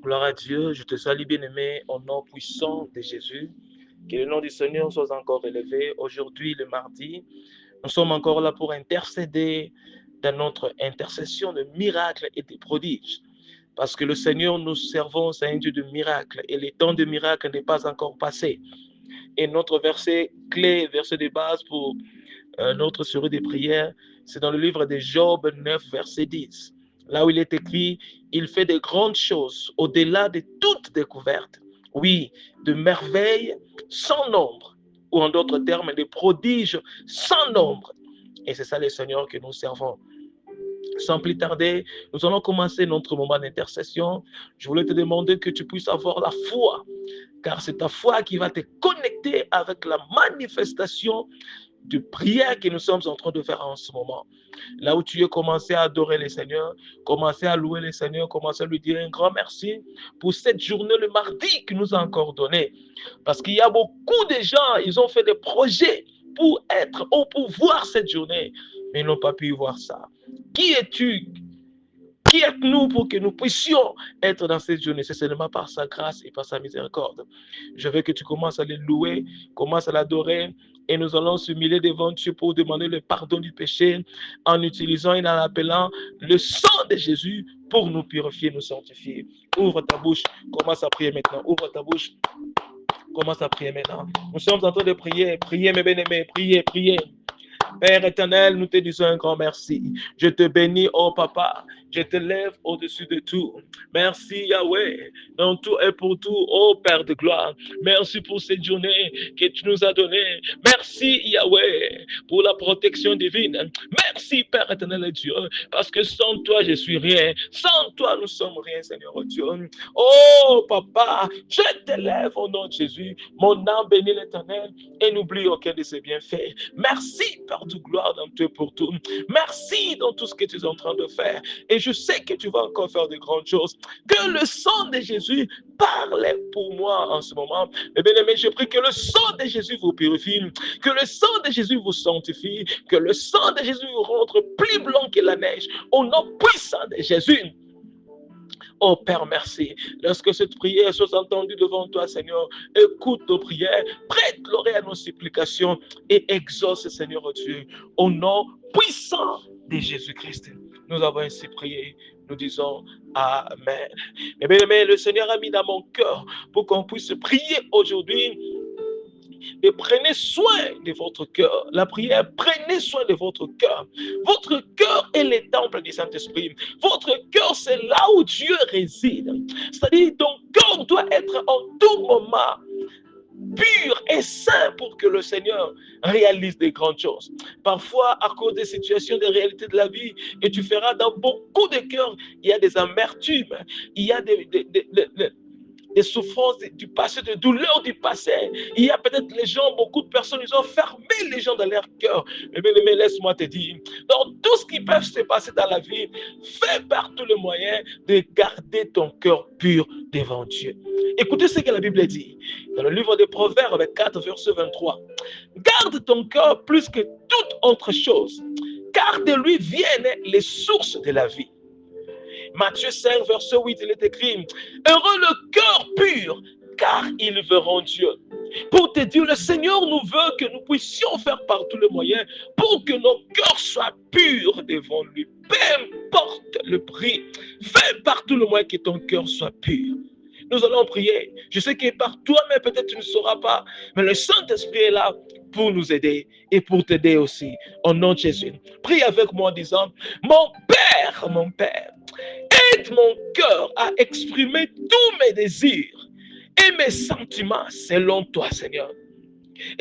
Gloire à Dieu, je te salue bien-aimé au nom puissant de Jésus. Que le nom du Seigneur soit encore élevé. Aujourd'hui, le mardi, nous sommes encore là pour intercéder dans notre intercession de miracles et de prodiges. Parce que le Seigneur, nous servons, c'est un Dieu de miracles et le temps de miracles n'est pas encore passé. Et notre verset clé, verset de base pour notre série de prières, c'est dans le livre de Job 9, verset 10. Là où il est écrit, il fait de grandes choses au-delà de toute découverte. Oui, de merveilles sans nombre, ou en d'autres termes, des prodiges sans nombre. Et c'est ça le Seigneur que nous servons. Sans plus tarder, nous allons commencer notre moment d'intercession. Je voulais te demander que tu puisses avoir la foi, car c'est ta foi qui va te connecter avec la manifestation de prière que nous sommes en train de faire en ce moment. Là où tu es, commencé à adorer le Seigneur, commencer à louer le Seigneur, commencer à lui dire un grand merci pour cette journée, le mardi, qu'il nous a encore donné. Parce qu'il y a beaucoup de gens, ils ont fait des projets pour être au pouvoir cette journée, mais ils n'ont pas pu voir ça. Qui es-tu? Qui êtes-nous pour que nous puissions être dans cette journée? C'est seulement par sa grâce et par sa miséricorde. Je veux que tu commences à le louer, commences à l'adorer, et nous allons s'humilier devant Dieu pour demander le pardon du péché en utilisant et en appelant le sang de Jésus pour nous purifier, nous sanctifier. Ouvre ta bouche, commence à prier maintenant. Ouvre ta bouche, commence à prier maintenant. Nous sommes en train de prier. Priez, mes bien-aimés, priez, priez. Père éternel, nous te disons un grand merci. Je te bénis, oh Papa. Je te lève au-dessus de tout. Merci Yahweh, dans tout et pour tout, oh Père de gloire. Merci pour cette journée que tu nous as donnée. Merci Yahweh pour la protection divine. Merci Père éternel et Dieu, parce que sans toi je suis rien. Sans toi nous sommes rien, Seigneur Dieu. Oh Papa, je t'élève au nom de Jésus. Mon âme bénit l'éternel et n'oublie aucun de ses bienfaits. Merci Père de gloire dans tout et pour tout. Merci dans tout ce que tu es en train de faire. Et je sais que tu vas encore faire de grandes choses. Que le sang de Jésus parle pour moi en ce moment. Mais bien aimé, je prie que le sang de Jésus vous purifie, que le sang de Jésus vous sanctifie, que le sang de Jésus vous rende plus blanc que la neige. Au nom puissant de Jésus. Oh Père, merci. Lorsque cette prière soit entendue devant toi, Seigneur, écoute nos prières, prête l'oreille à nos supplications et exauce, Seigneur Dieu, au nom puissant de Jésus-Christ. Nous avons ainsi prié. Nous disons Amen. Mais bien aimé, le Seigneur a mis dans mon cœur pour qu'on puisse prier aujourd'hui. Et prenez soin de votre cœur. La prière, prenez soin de votre cœur. Votre cœur est le temple du Saint-Esprit. Votre cœur, c'est là où Dieu réside. C'est-à-dire, ton cœur doit être en tout moment pur et saint pour que le Seigneur réalise des grandes choses. Parfois, à cause des situations, des réalités de la vie, et tu feras dans beaucoup de cœurs, il y a des amertumes, il y a des souffrances du passé, des douleurs du passé. Il y a peut-être les gens, beaucoup de personnes, ils ont fermé les gens dans leur cœur. Mais laisse-moi te dire, dans tout ce qui peut se passer dans la vie, fais par tous les moyens de garder ton cœur pur devant Dieu. Écoutez ce que la Bible dit dans le livre des Proverbes 4, verset 23. Garde ton cœur plus que toute autre chose, car de lui viennent les sources de la vie. Matthieu 5, verset 8, il est écrit, heureux le cœur pur, car ils verront Dieu. Pour te dire, le Seigneur nous veut que nous puissions faire par tous les moyens pour que nos cœurs soient purs devant lui. Peu importe le prix, fais par tous les moyens que ton cœur soit pur. Nous allons prier. Je sais que par toi-même, peut-être tu ne sauras pas, mais le Saint-Esprit est là pour nous aider et pour t'aider aussi. Au nom de Jésus. Prie avec moi en disant, mon Père, aide mon cœur à exprimer tous mes désirs et mes sentiments selon toi, Seigneur.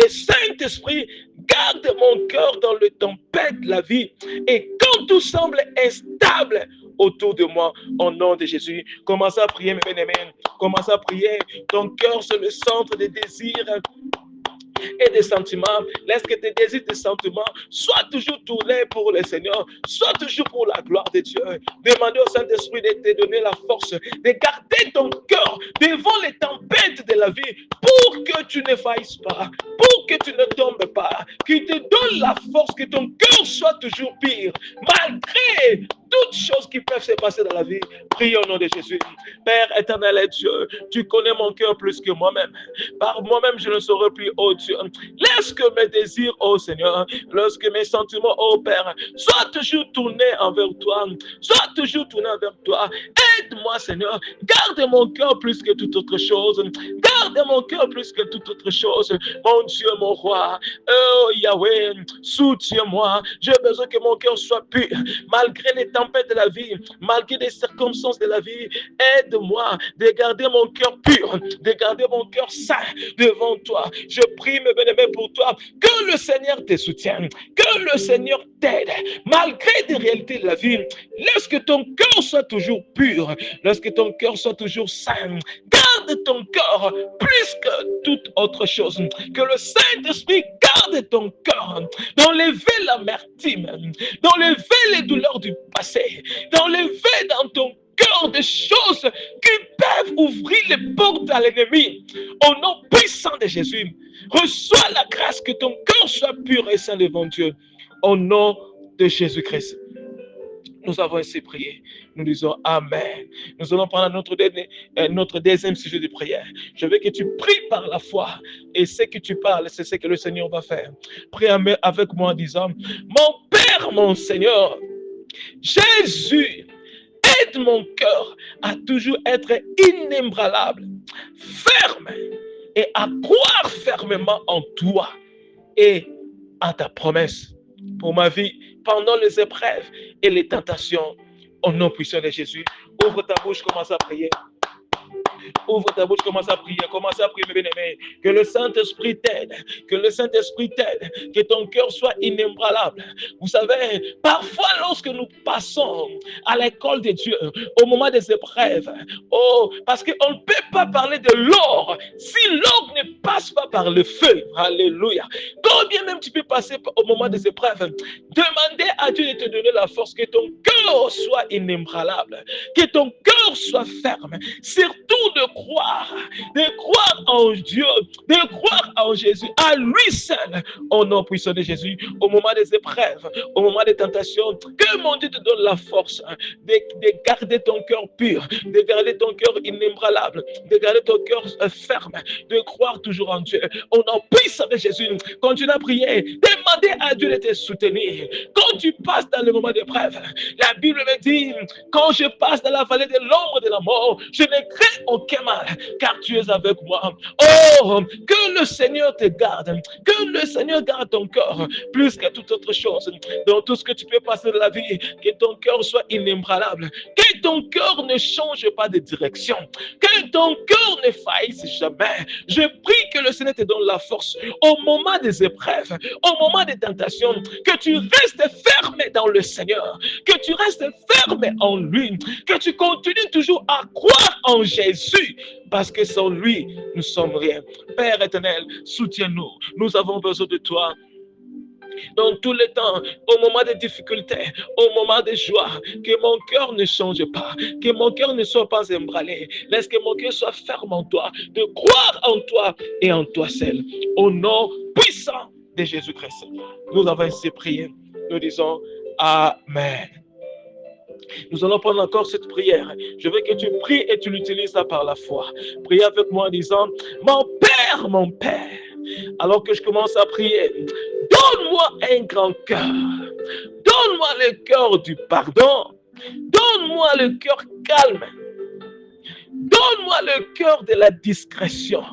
Et Saint-Esprit, garde mon cœur dans le tempête de la vie. Et quand tout semble instable autour de moi, au nom de Jésus, commence à prier, mes bien-aimés. Commence à prier. Ton cœur, c'est le centre des désirs et des sentiments. Laisse que tes désirs, tes sentiments soient toujours tournés pour le Seigneur, soient toujours pour la gloire de Dieu. Demandez au Saint-Esprit de te donner la force, de garder ton cœur devant les tempêtes de la vie pour que tu ne faillisses pas, pour que tu ne tombes pas, qu'il te donne la force, que ton cœur soit toujours pire, malgré toutes choses qui peuvent se passer dans la vie. Prie au nom de Jésus. Père éternel et Dieu, tu connais mon cœur plus que moi-même. Par moi-même, je ne saurais plus, oh Dieu. Laisse que mes désirs, oh Seigneur, lorsque mes sentiments, oh Père, soient toujours tournés envers toi, soient toujours tournés envers toi. Aide-moi, Seigneur. Garde mon cœur plus que toute autre chose. Garde mon cœur plus que toute autre chose. Mon Dieu, mon roi. Oh Yahweh, soutiens-moi. J'ai besoin que mon cœur soit pur. Malgré les tempêtes de la vie, malgré les circonstances de la vie, aide-moi de garder mon cœur pur, de garder mon cœur saint devant toi. Je prie, mes bien-aimés, pour toi, que le Seigneur te soutienne, que le Seigneur t'aide, malgré les réalités de la vie. Laisse que ton cœur soit toujours pur, laisse que ton cœur soit toujours saint. Garde ton cœur plus que toute autre chose. Que le Saint-Esprit garde ton cœur, d'enlever l'amertume, d'enlever les douleurs du passé, d'enlever dans ton cœur des choses qui peuvent ouvrir les portes à l'ennemi. Au nom puissant de Jésus, reçois la grâce que ton cœur soit pur et saint devant Dieu. Au nom de Jésus-Christ. Nous avons ainsi prié. Nous disons Amen. Nous allons prendre notre deuxième sujet de prière. Je veux que tu pries par la foi. Et ce que tu parles, c'est ce que le Seigneur va faire. Prie avec moi en disant, mon Père, mon Seigneur, Jésus, aide mon cœur à toujours être inébranlable, ferme et à croire fermement en toi et en ta promesse pour ma vie pendant les épreuves et les tentations. Au nom puissant de Jésus, ouvre ta bouche, commence à prier. Ouvre ta bouche, commence à prier, mes bien-aimés. Que le Saint-Esprit t'aide, que le Saint-Esprit t'aide, que ton cœur soit inébranlable. Vous savez, parfois lorsque nous passons à l'école de Dieu, au moment des épreuves, parce qu'on ne peut pas parler de l'or si l'or ne passe pas par le feu. Alléluia. Combien même tu peux passer au moment des épreuves, demander à Dieu de te donner la force, que ton cœur soit inébranlable, que ton cœur soit ferme, surtout de croire en Dieu, de croire en Jésus, à lui seul, au nom puissant de Jésus, au moment des épreuves, au moment des tentations, que mon Dieu te donne la force de garder ton cœur pur, de garder ton cœur inébranlable, de garder ton cœur ferme, de croire toujours en Dieu, au nom puissant de Jésus. Continue à prier, demandez à Dieu de te soutenir. Quand tu passes dans le moment d'épreuve, la Bible me dit, quand je passe dans la vallée de l'ombre de la mort, je ne crains aucun mal, car tu es avec moi. Oh, que le Seigneur te garde, que le Seigneur garde ton cœur, plus que toute autre chose, dans tout ce que tu peux passer de la vie, que ton cœur soit inébranlable, que ton cœur ne change pas de direction, que ton cœur ne faillisse jamais. Je prie que le Seigneur te donne la force au moment des épreuves, au moment des tentations, que tu restes ferme dans le Seigneur, que tu restes ferme en lui, que tu continues toujours à croire en Jésus, parce que sans lui, nous sommes rien. Père éternel, soutiens-nous. Nous avons besoin de toi. Dans tous les temps, au moment des difficultés, au moment des joies, que mon cœur ne change pas, que mon cœur ne soit pas ébranlé. Laisse que mon cœur soit ferme en toi, de croire en toi et en toi seul. Au nom puissant de Jésus-Christ, nous avons ainsi prié. Nous disons Amen. Nous allons prendre encore cette prière. Je veux que tu pries et tu l'utilises par la foi. Prie avec moi en disant, mon Père, alors que je commence à prier, donne-moi un grand cœur. Donne-moi le cœur du pardon. Donne-moi le cœur calme. Donne-moi le cœur de la discrétion.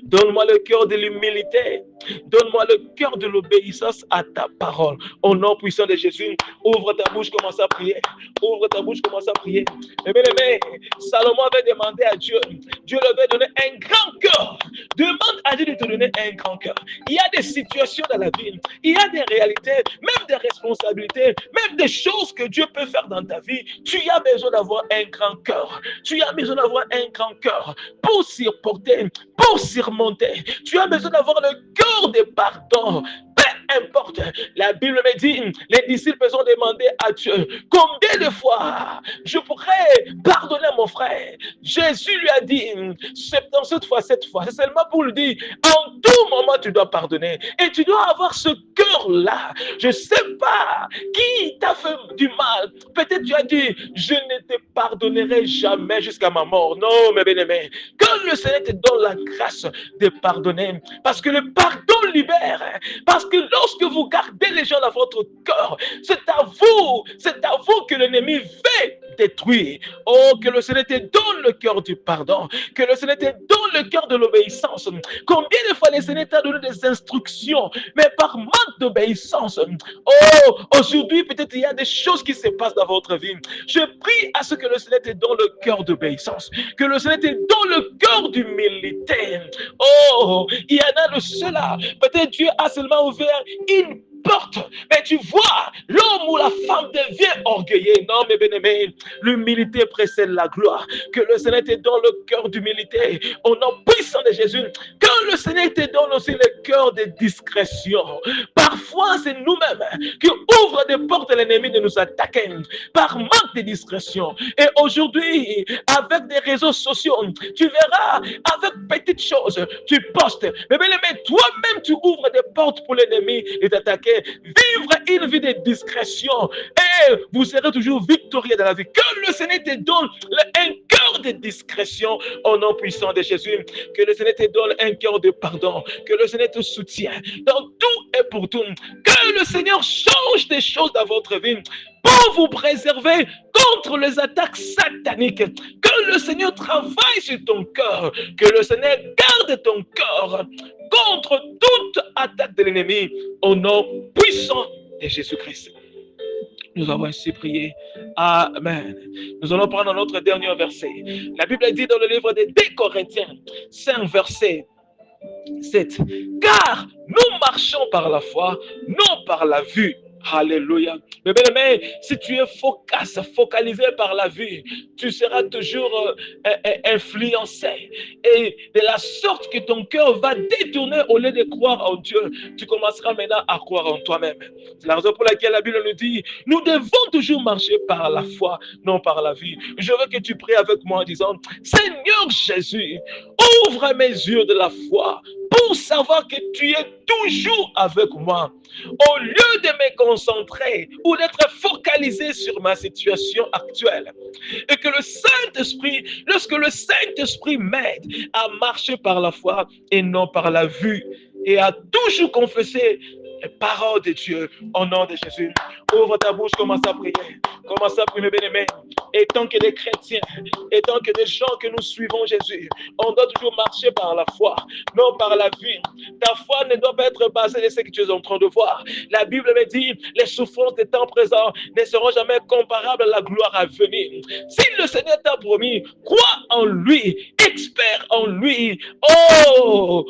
Donne-moi le cœur de l'humilité. Donne-moi le cœur de l'obéissance à ta parole. Au nom puissant de Jésus, ouvre ta bouche, commence à prier. Ouvre ta bouche, commence à prier. Mais, Salomon avait demandé à Dieu. Dieu lui avait donné un grand cœur. Demande à Dieu de te donner un grand cœur. Il y a des situations dans la vie. Il y a des réalités, même des responsabilités, même des choses que Dieu peut faire dans ta vie. Tu as besoin d'avoir un grand cœur. Tu as besoin d'avoir un grand cœur pour supporter, pour surmonter. Tu as besoin d'avoir le cœur de pardon. Peu importe, la Bible me dit, les disciples ont demandé à Dieu, combien de fois je pourrais pardonner mon frère, Jésus lui a dit, dans cette fois, c'est seulement pour lui dire, en tout moment, tu dois pardonner. Et tu dois avoir ce cœur-là. Je ne sais pas qui t'a fait du mal. Peut-être tu as dit, je ne te pardonnerai jamais jusqu'à ma mort. Non, mes bien-aimés, que le Seigneur te donne la grâce de pardonner. Parce que le pardon libère. Parce que lorsque vous gardez les gens dans votre cœur, c'est à vous que l'ennemi veut détruire. Oh, que le Seigneur te donne le cœur du pardon, que le Seigneur te donne le cœur de l'obéissance. Combien de fois le Seigneur t'a donné des instructions, mais par manque d'obéissance. Oh, aujourd'hui, peut-être il y a des choses qui se passent dans votre vie. Je prie à ce que le Seigneur te donne le cœur d'obéissance, que le Seigneur te donne le cœur d'humilité. Oh, il y en a de cela. Peut-être Dieu a seulement ouvert une porte, mais tu vois, l'homme ou la femme devient orgueilleux. Non, mes bien-aimés, l'humilité précède la gloire. Que le Seigneur te donne le cœur d'humilité au nom puissant de Jésus. Que le Seigneur te donne aussi le cœur de discrétion. Parfois, c'est nous-mêmes qui ouvrons des portes à l'ennemi de nous attaquer par manque de discrétion. Et aujourd'hui, avec des réseaux sociaux, tu verras, avec petites choses, tu postes. Mais bien aimé, toi-même, tu ouvres des portes pour l'ennemi de t'attaquer. Vivre une vie de discrétion et vous serez toujours victorieux dans la vie. Que le Seigneur te donne un cœur de discrétion au nom puissant de Jésus. Que le Seigneur te donne un cœur de pardon. Que le Seigneur te soutienne dans tout et pour tout. Que le Seigneur change des choses dans votre vie pour vous préserver contre les attaques sataniques. Que le Seigneur travaille sur ton cœur. Que le Seigneur garde ton cœur contre toute attaque de l'ennemi au nom puissant de Jésus-Christ. Nous avons ainsi prié. Amen. Nous allons prendre notre dernier verset. La Bible dit dans le livre des 2 Corinthiens, 5 verset 7. Car nous marchons par la foi, non par la vue. Alléluia. Mais bien aimé, si tu es focalisé par la vue, tu seras toujours influencé. Et de la sorte que ton cœur va détourner au lieu de croire en Dieu. Tu commenceras maintenant à croire en toi-même. C'est la raison pour laquelle la Bible nous dit, nous devons toujours marcher par la foi, non par la vue. Je veux que tu pries avec moi en disant, Seigneur Jésus, ouvre mes yeux de la foi pour savoir que tu es toujours avec moi. Au lieu de me concentrer ou d'être focalisé sur ma situation actuelle. Et que le Saint-Esprit, lorsque le Saint-Esprit m'aide à marcher par la foi et non par la vue, et à toujours confesser les paroles de Dieu au nom de Jésus. Ouvre ta bouche, commence à prier. Commence à prier, bien-aimé. Et tant que des chrétiens, et tant que des gens que nous suivons Jésus, on doit toujours marcher par la foi, non par la vue. Ta foi ne doit pas être basée sur ce que tu es en train de voir. La Bible me dit, les souffrances des temps présents ne seront jamais comparables à la gloire à venir. Si le Seigneur t'a promis, crois en lui, expert en lui. Oh,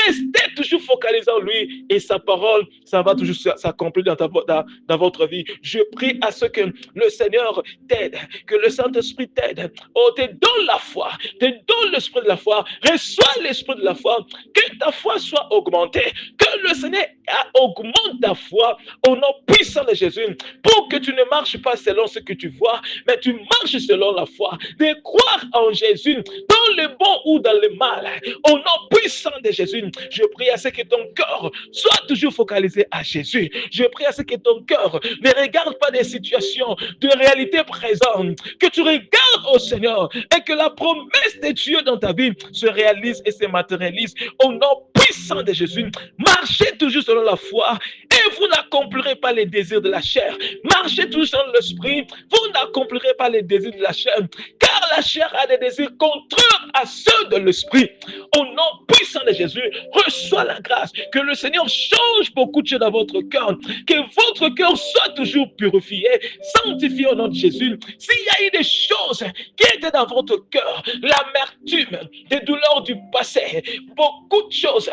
restez toujours focalisé en lui et sa parole, ça va toujours s'accomplir dans votre vie. Je prie à ce que le Seigneur t'aide, que le Saint-Esprit t'aide. Oh, te donne la foi, te donne l'esprit de la foi, reçois l'esprit de la foi, que ta foi soit augmentée, que le Seigneur augmente ta foi au nom puissant de Jésus, pour que tu ne marches pas selon ce que tu vois, mais tu marches selon la foi, de croire en Jésus, dans le bon ou dans le mal, au nom puissant de Jésus. Je prie à ce que ton cœur soit toujours focalisé à Jésus. Je prie à ce que ton cœur ne regarde pas des situations de réalité présente, que tu regardes au Seigneur et que la promesse de Dieu dans ta vie se réalise et se matérialise au nom puissant de Jésus. Marchez toujours selon la foi et vous n'accomplirez pas les désirs de la chair. Marchez toujours selon l'esprit, vous n'accomplirez pas les désirs de la chair, car la chair a des désirs contraires à ceux de l'esprit. Au nom puissant de Jésus, reçois la grâce, que le Seigneur change beaucoup de choses dans votre cœur, que votre cœur soit toujours purifié, sanctifié au nom de Jésus. S'il y a eu des choses qui étaient dans votre cœur, l'amertume, des douleurs du passé, beaucoup de choses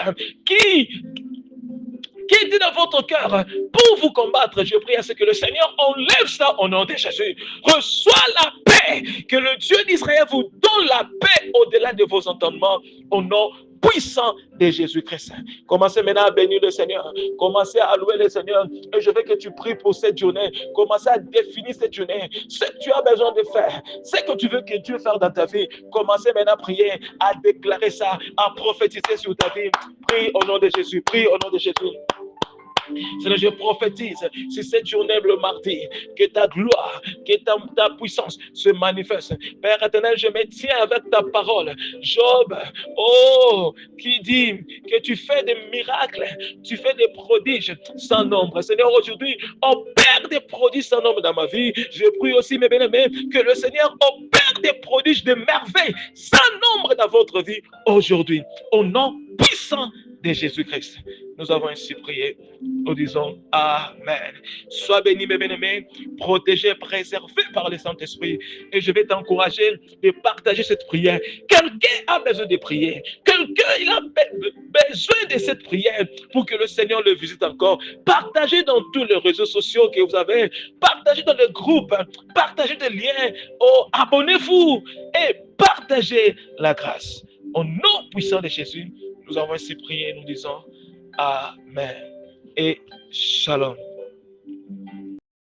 qui étaient dans votre cœur pour vous combattre, je prie à ce que le Seigneur enlève ça au nom de Jésus. Reçois la paix, que le Dieu d'Israël vous donne la paix au-delà de vos entendements au nom puissant de Jésus-Christ. Commencez maintenant à bénir le Seigneur. Commencez à louer le Seigneur. Et je veux que tu pries pour cette journée. Commencez à définir cette journée. Ce que tu as besoin de faire. Ce que tu veux que Dieu fasse dans ta vie. Commencez maintenant à prier, à déclarer ça, à prophétiser sur ta vie. Prie au nom de Jésus. Prie au nom de Jésus. Seigneur, je prophétise sur cette journée, le mardi, que ta gloire, que ta puissance se manifeste. Père éternel, je me tiens avec ta parole. Job, oh, qui dit que tu fais des miracles, tu fais des prodiges sans nombre. Seigneur, aujourd'hui, opère des prodiges sans nombre dans ma vie. Je prie aussi, mes bien-aimés, que le Seigneur opère des prodiges, des merveilles sans nombre dans votre vie aujourd'hui. Au nom puissant de Jésus-Christ. Nous avons ainsi prié. Nous disons Amen. Sois béni, mes bien-aimés, protégé, préservé par le Saint-Esprit. Et je vais t'encourager de partager cette prière. Quelqu'un a besoin de prier. Quelqu'un il a besoin de cette prière pour que le Seigneur le visite encore. Partagez dans tous les réseaux sociaux que vous avez. Partagez dans les groupes. Partagez des liens. Oh, abonnez-vous et partagez la grâce. Au nom puissant de Jésus, nous avons ainsi prié, nous disons Amen et Shalom.